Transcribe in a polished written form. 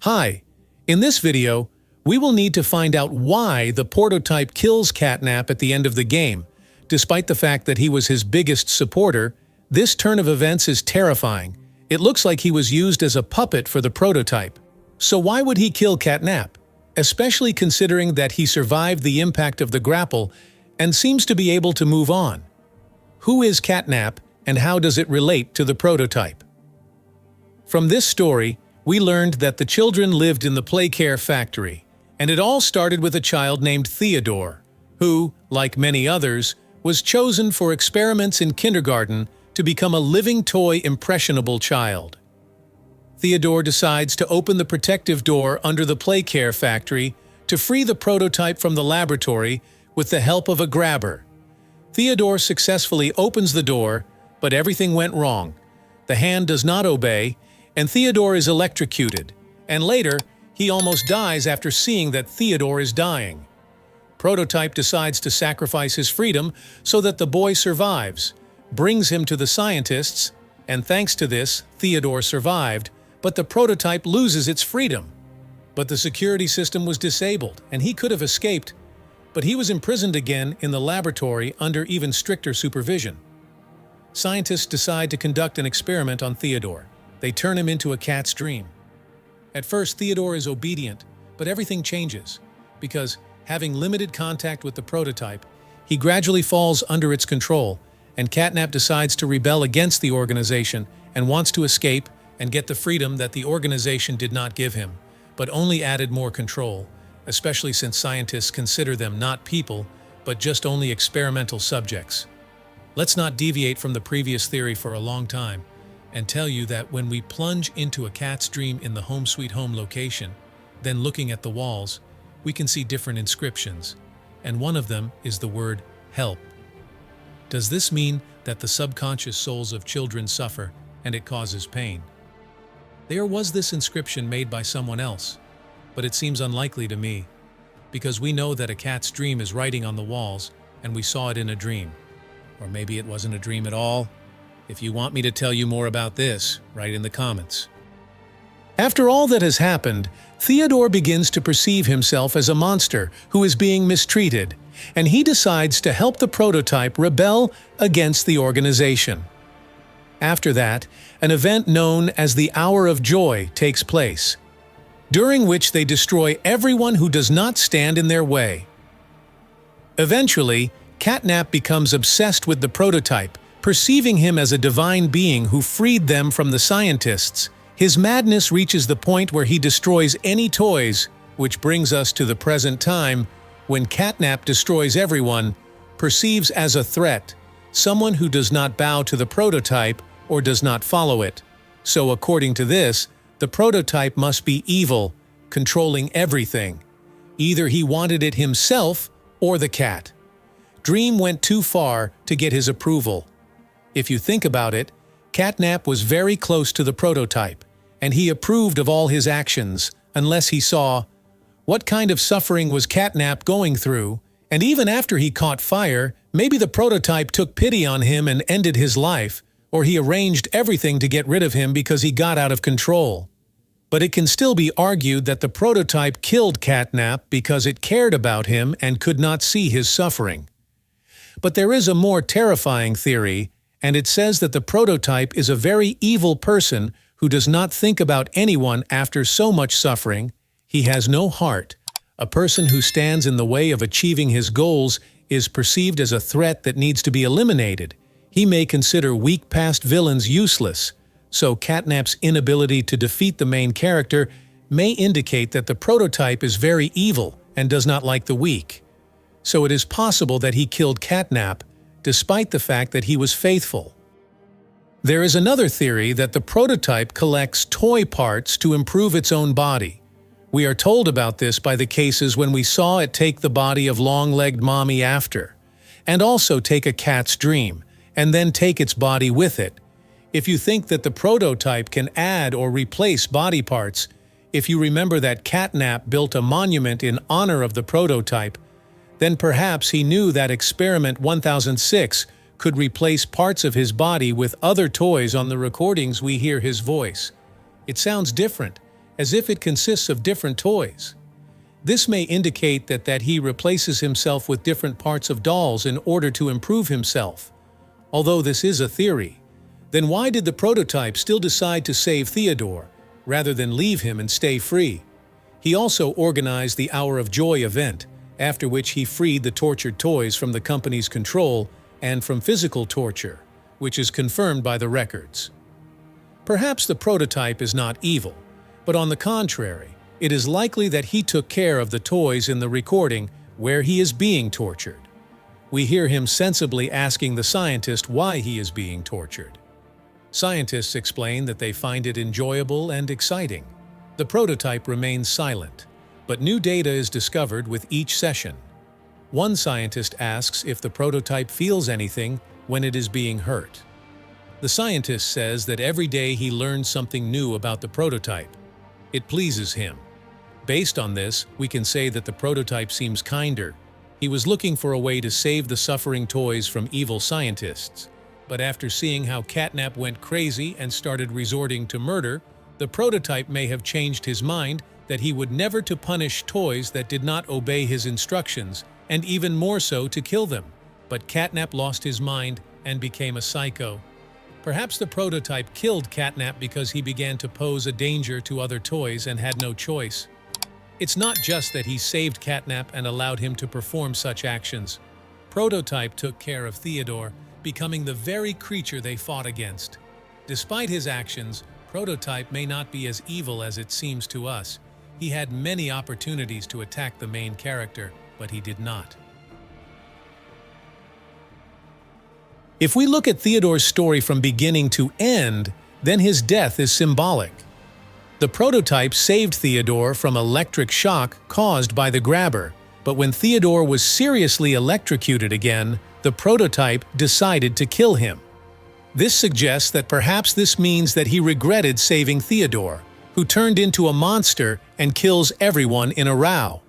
Hi, in this video, we will need to find out why the prototype kills Catnap at the end of the game. Despite the fact that he was his biggest supporter, this turn of events is terrifying. It looks like he was used as a puppet for the prototype. So why would he kill Catnap? Especially considering that he survived the impact of the grapple and seems to be able to move on. Who is Catnap and how does it relate to the prototype? From this story, we learned that the children lived in the Playcare factory, and it all started with a child named Theodore, who, like many others, was chosen for experiments in kindergarten to become a living toy impressionable child. Theodore decides to open the protective door under the Playcare factory to free the prototype from the laboratory with the help of a grabber. Theodore successfully opens the door, but everything went wrong. The hand does not obey, and Theodore is electrocuted, and later, he almost dies after seeing that Theodore is dying. Prototype decides to sacrifice his freedom so that the boy survives, brings him to the scientists, and thanks to this, Theodore survived, but the prototype loses its freedom. But the security system was disabled, and he could have escaped, but he was imprisoned again in the laboratory under even stricter supervision. Scientists decide to conduct an experiment on Theodore. They turn him into a cat's dream. At first, Theodore is obedient, but everything changes, because, having limited contact with the prototype, he gradually falls under its control, and Catnap decides to rebel against the organization and wants to escape and get the freedom that the organization did not give him, but only added more control, especially since scientists consider them not people, but just only experimental subjects. Let's not deviate from the previous theory for a long time, and tell you that when we plunge into a cat's dream in the Home Sweet Home location, then looking at the walls, we can see different inscriptions, and one of them is the word help. Does this mean that the subconscious souls of children suffer and it causes pain? There was this inscription made by someone else, but it seems unlikely to me, because we know that a cat's dream is writing on the walls and we saw it in a dream. Or maybe it wasn't a dream at all. If you want me to tell you more about this, write in the comments. After all that has happened, Theodore begins to perceive himself as a monster who is being mistreated, and he decides to help the prototype rebel against the organization. After that, an event known as the Hour of Joy takes place, during which they destroy everyone who does not stand in their way. Eventually, Catnap becomes obsessed with the prototype, perceiving him as a divine being who freed them from the scientists. His madness reaches the point where he destroys any toys, which brings us to the present time, when Catnap destroys everyone, perceives as a threat, someone who does not bow to the prototype or does not follow it. So according to this, the prototype must be evil, controlling everything. Either he wanted it himself or the cat. Dream went too far to get his approval. If you think about it, Catnap was very close to the prototype, and he approved of all his actions, unless he saw what kind of suffering was Catnap going through, and even after he caught fire, maybe the prototype took pity on him and ended his life, or he arranged everything to get rid of him because he got out of control. But it can still be argued that the prototype killed Catnap because it cared about him and could not see his suffering. But there is a more terrifying theory, and it says that the prototype is a very evil person who does not think about anyone after so much suffering. He has no heart. A person who stands in the way of achieving his goals is perceived as a threat that needs to be eliminated. He may consider weak past villains useless, so Catnap's inability to defeat the main character may indicate that the prototype is very evil and does not like the weak. So it is possible that he killed Catnap, despite the fact that he was faithful. There is another theory that the prototype collects toy parts to improve its own body. We are told about this by the cases when we saw it take the body of long-legged mommy after, and also take a cat's dream, and then take its body with it. If you think that the prototype can add or replace body parts, if you remember that Catnap built a monument in honor of the prototype, then perhaps he knew that Experiment 1006 could replace parts of his body with other toys. On the recordings we hear his voice. It sounds different, as if it consists of different toys. This may indicate that he replaces himself with different parts of dolls in order to improve himself. Although this is a theory, then why did the prototype still decide to save Theodore, rather than leave him and stay free? He also organized the Hour of Joy event, after which he freed the tortured toys from the company's control and from physical torture, which is confirmed by the records. Perhaps the prototype is not evil, but on the contrary, it is likely that he took care of the toys in the recording where he is being tortured. We hear him sensibly asking the scientist why he is being tortured. Scientists explain that they find it enjoyable and exciting. The prototype remains silent, but new data is discovered with each session. One scientist asks if the prototype feels anything when it is being hurt. The scientist says that every day he learns something new about the prototype. It pleases him. Based on this, we can say that the prototype seems kinder. He was looking for a way to save the suffering toys from evil scientists. But after seeing how Catnap went crazy and started resorting to murder, the prototype may have changed his mind that he would never to punish toys that did not obey his instructions, and even more so to kill them. But Catnap lost his mind and became a psycho. Perhaps the prototype killed Catnap because he began to pose a danger to other toys and had no choice. It's not just that he saved Catnap and allowed him to perform such actions. Prototype took care of Theodore, becoming the very creature they fought against. Despite his actions, Prototype may not be as evil as it seems to us. He had many opportunities to attack the main character, but he did not. If we look at Theodore's story from beginning to end, then his death is symbolic. The prototype saved Theodore from electric shock caused by the grabber, but when Theodore was seriously electrocuted again, the prototype decided to kill him. This suggests that perhaps this means that he regretted saving Theodore, who turned into a monster and kills everyone in a row.